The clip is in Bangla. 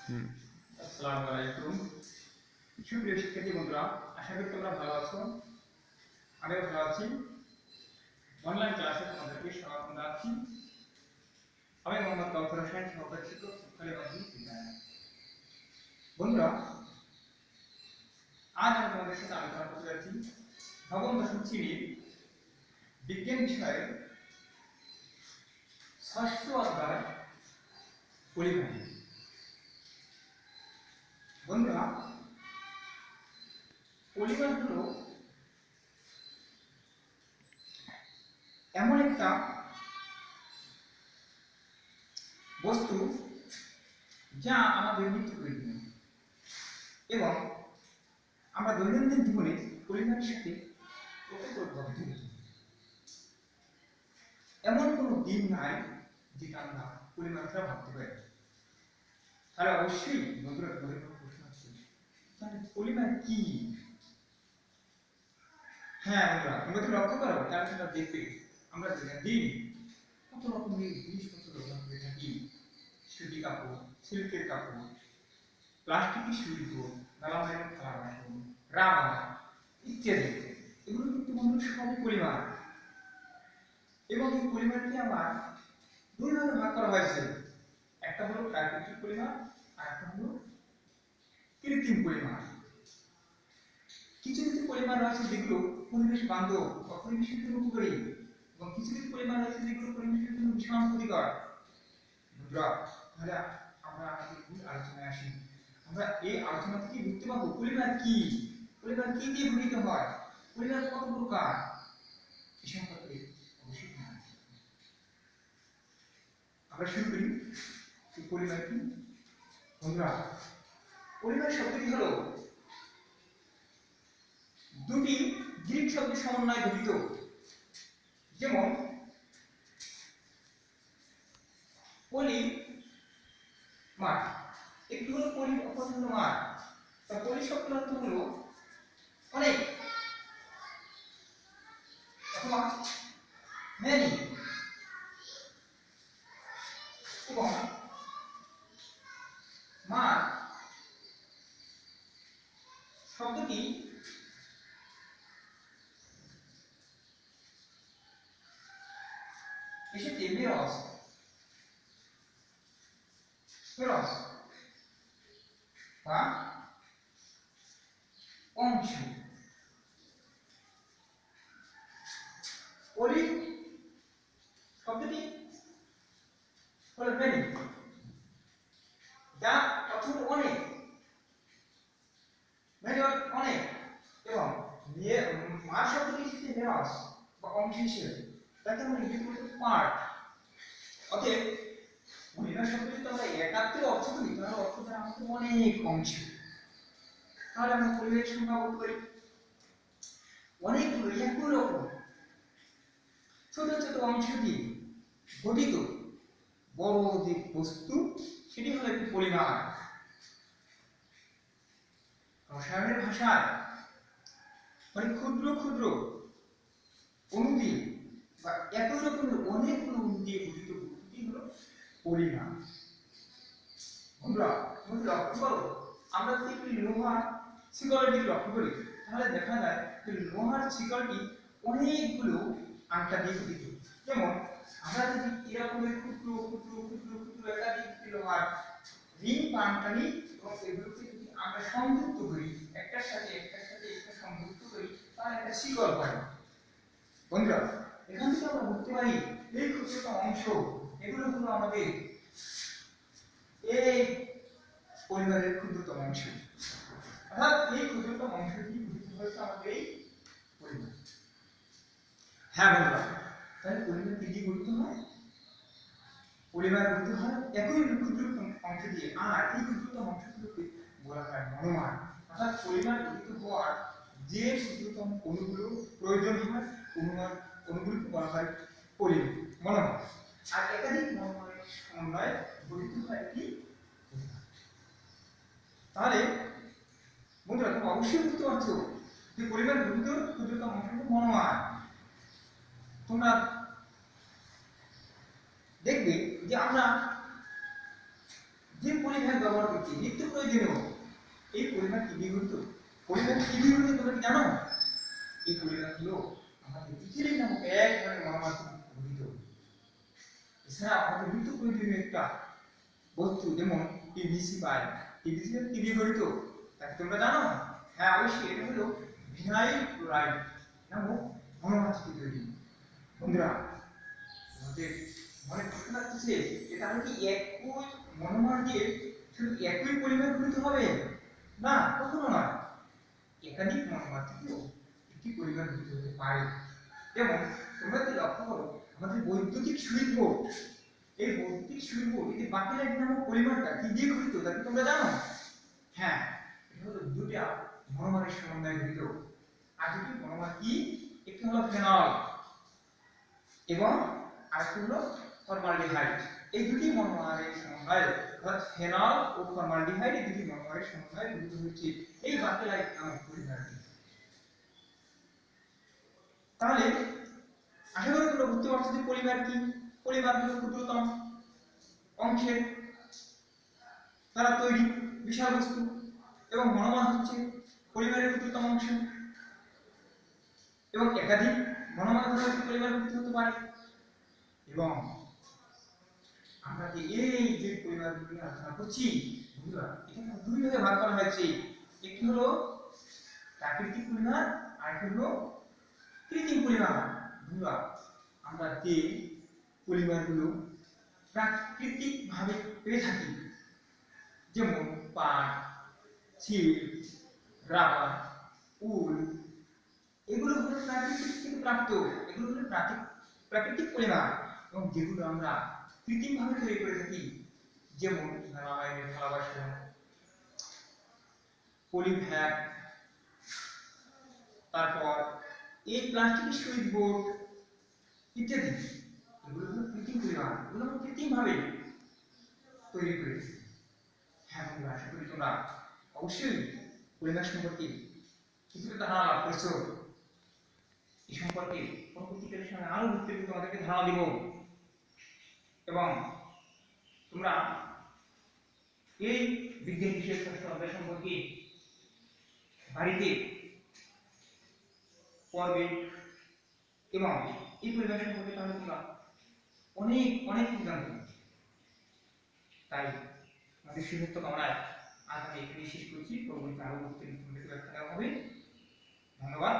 আসসালামু আলাইকুম। সুপ্রিয় শিক্ষার্থী বন্ধুরা, আশা করি তোমরা ভালো আছো। আমিও ভালো আছি। অনলাইন ক্লাসে তোমাদেরকে স্বাগত জানাচ্ছি। আমি মোহাম্মদ কাউসার হোসেন, সহকারী শিক্ষক, সরকারি মাধ্যমিক বিদ্যালয়। বন্ধুরা, আজ আমি তোমাদের সাথে আলোচনা করতে যাচ্ছি নবম দশম শ্রেণীর বিজ্ঞান বিষয়ের ষষ্ঠ অধ্যায় পরিমাণ। বন্ধুরা, পরিমাণ হলো এমন একটা বস্তু যা আমাদের নিত্য প্রয়োজনীয় এবং আমরা দৈনন্দিন জীবনে পরিমাণের সাথে ওতপ্রোতভাবে জড়িত। এমন কোনো দিন নাই যেটা আমরা পরিমাণ ছাড়া ভাবতে পারি। তাহলে অবশ্যই বন্ধুরা তোমাদের প্রশ্ন আছে, তাহলে পরিমাণ কি? হ্যাঁ বন্ধুরা, তোমরা তো লক্ষ্য করো, তাহলে তোমরা দেখবে আমরা দিন কত রকমের জিনিসপত্র ব্যবহার করে থাকি। সুতি কাপড়, সিল্কের কাপড়, প্লাস্টিকের শিল্প, মেলামাইন থালা বাসন, রাবার ইত্যাদি। এগুলো কিন্তু বন্ধু সবই পরিমাণ। এবং এই পরিমাণকে আবার দুই ভাগে ভাগ করা হয়েছে। একটা হলো প্রাকৃতিক পরিমাণ আর একটা হলো কৃত্রিম পরিমাণ। কিছু কিছু পরিমাণ রয়েছে যেগুলো পরিবেশ বান্ধব বা পরিবেশের জন্য উপকারী, এবং কিছু কিছু পরিমাণ রয়েছে যেগুলো পরিবেশের জন্য ভীষণ ক্ষতিকর। তাহলে আমরা আমাদের মূল আলোচনায় আসি। আমরা এই আলোচনা থেকে বুঝতে পারবো পরিমাণ কি, পরিমাণ কি দিয়ে গঠিত হয়, পরিমাণ কত প্রকার, এই সম্পর্কে অবশ্যই জানা আছে। আমরা শুরু করি পরিমাণ কি। বন্ধুরা, পরিমাণ শব্দটি হলো দুটি গ্রিক শব্দের সমন্বয়ে গঠিত। যেমন পলি মাঠ, একটি হলো পলি, অপর হলো মাঠ। তা পলি শব্দের অর্থ হলো অনেক অথবা মেনি, এবং মাঠ শব্দটি এসেছে মেরস, মেরস বা অংশ। পলি শব্দটি হলো মেনি, যা অর্থ অনেক, মেনি অনেক, এবং মাঠ শব্দটি এসেছে মেরস বা অংশ হিসেবে, তাকে আমরা ইংরেজি বলতে পার্ট। অতএব পরিমাণ শব্দটি তো আমরা একাত্রে অর্থ করি, তাহলে অর্থ দ্বারা আমাদের অনেক অংশ। তাহলে আমরা পরিমাণের সংজ্ঞা বলতে পারি অনেকগুলো একই রকম ছোট ছোট অংশ দিয়ে গঠিত বড় যে বস্তু, সেটি হলো একটি পরিমাণ। রসায়নের ভাষায় মানে ক্ষুদ্র ক্ষুদ্র অণু দিয়ে বা একই রকমের অনেকগুলো অণু দিয়ে গঠিত বস্তুটি হলো পরিমাণ। বন্ধুরা, তুমি লক্ষ্য করো, আমরা যদি একটি লোহার শিকলের দিকে লক্ষ্য করি, তাহলে দেখা যায় যে লোহার শিকলটি অনেকগুলো আংটা দিয়ে গঠিত। যেমন আমরা যদি এরকমের ক্ষুদ্র ক্ষুদ্র ক্ষুদ্র ক্ষুদ্র একাধিক লোহার রিং বা আংটা নিই এবং এগুলোকে যদি আমরা সংযুক্ত করি, একটার সাথে একটা সংযুক্ত করি, তাহলে একটা শিকল পাই। বন্ধুরা, এখান থেকে আমরা বুঝতে পারি এই ক্ষুদ্রতম অংশ, এগুলো হলো আমাদের এই পরিবারের ক্ষুদ্রতম অংশ। অর্থাৎ এই ক্ষুদ্রতম অংশটি গঠিত হয়েছে আমাদের এই পরিবার। হ্যাঁ বন্ধুরা, তাহলে পরিবার কি দিয়ে গঠিত হয়? পরিবার গঠিত হয় একই ক্ষুদ্রতম অংশ দিয়ে, আর এই ক্ষুদ্রতম অংশগুলোকে বলা হয় মনোমার। অর্থাৎ পরিবার গঠিত হওয়ার যে ক্ষুদ্রতম অণুগুলো প্রয়োজন হয়, অণুগুলোকে বলা হয় মনোমার। আর একাধিক মনোমারের সমন্বয়ে গঠিত হয় একটি পরিবার। তাহলে বন্ধুরা, তোমরা অবশ্যই বুঝতে পারছো যে পরিবার গঠিত ক্ষুদ্রতম অংশ মনোমার। তোমরা দেখবে যে আমরা যে পরিমাণ ব্যবহার করছি নিত্য প্রয়োজনীয় এই পরিমাণ কি দিয়ে গঠিত? পরিমাণ কি দিয়ে গঠিত তোমরা কি জানো? এই পরিমাণগুলো আমাদের ইথিলিন নামক এক ধরনের মনোমাধ্যম গঠিত। এছাড়া আমাদের নিত্য প্রয়োজনীয় একটা বস্তু যেমন পিভিসি পাইপ, পিভিসি কি দিয়ে গঠিত তাকে তোমরা জানো? হ্যাঁ অবশ্যই, এটা হলো ভিনাইল ক্লোরাইড নামক মনোমার থেকে তৈরি। বন্ধুরা তোমাদের মনে প্রশ্ন আসছে যে তাহলে কি একই মনোমার দিয়ে শুধু একই পরিমাণ গঠিত হবে? না, কখনো নয়। একাধিক মনোমার থেকেও একটি পরিমাণ গঠিত হতে পারে। যেমন তোমরা যদি লক্ষ্য করো আমাদের বৈদ্যুতিক সুইচ বোর্ড, এই বৈদ্যুতিক সুইচ বোর্ড এই বাকিলাইট নামক পরিমাণটা কি দিয়ে গঠিত তা কি তোমরা জানো? হ্যাঁ, এটা হলো দুটা মনোমারের সমন্বয়ে গঠিত। আর দুটি মনোমার কি? একটি হলো ফেনল এবং আরেকটি হলো ফর্মালডিহাইড। এই দুটি মনোমারের সমন্বয়ে অর্থাৎ ফেনল ও ফর্মালডিহাইড এই দুটি মনোমারের সমন্বয়ে গঠিত হচ্ছে এই বাকিলাইট নামক পরিমাণটি। তাহলে আশা করি তোমরা বুঝতে পারছো যে পলিমার কি। পলিমার হলো ক্ষুদ্রতম অংশের দ্বারা তৈরি বিষয়বস্তু এবং মনোমার হচ্ছে পলিমারের ক্ষুদ্রতম অংশ এবং একাধিক মনোমার দ্বারা একটি পলিমার গঠিত হতে পারে। এবং আমরা যে এই যে পলিমারগুলি আলোচনা করছি বন্ধুরা, এখানে দুই ভাগে ভাগ করা হয়েছে। একটি হলো প্রাকৃতিক পলিমার আর একটি হলো কৃত্রিম পলিমার। বন্ধুরা আমরা যে পলিমারগুলো প্রাকৃতিকভাবে পেয়ে থাকি যেমন পাট, সিল্ক, রাবার, উল, এগুলো হলো প্রাকৃতিক থেকে প্রাপ্ত, এগুলো হলো প্রাকৃতিক পলিমার। এবং যেগুলো আমরা কৃত্রিমভাবে তৈরি করে থাকি যেমন মেলামাইনের থালাবাসন, পলিব্যাগ, তারপর এই প্লাস্টিকের সুইচ বোর্ড ইত্যাদি, এগুলো হলো কৃত্রিম পলিমার, এগুলো আমরা কৃত্রিমভাবে তৈরি করেছি। হ্যাঁ বন্ধুরা, আশা করি তোমরা অবশ্যই পলিমার সম্পর্কে কিছুটা ধারণা লাভ করছো। এই সম্পর্কে পরবর্তীকালের সময় আরো বিস্তারিত তোমাদেরকে ধারণা দিব এবং তোমরা এই বিজ্ঞান বিষয়ের ষষ্ঠ অধ্যায় সম্পর্কে বাড়িতে পড়বে এবং এই পরিবার সম্পর্কে তাহলে তোমরা অনেক অনেক কিছু জানতে। তাই আমাদের শুভেচ্ছ কামনায় আজ আমি এখানে শেষ করছি। পরবর্তী আরো বিস্তারিত তোমাদেরকে ব্যাখ্যা দেওয়া হবে। ধন্যবাদ।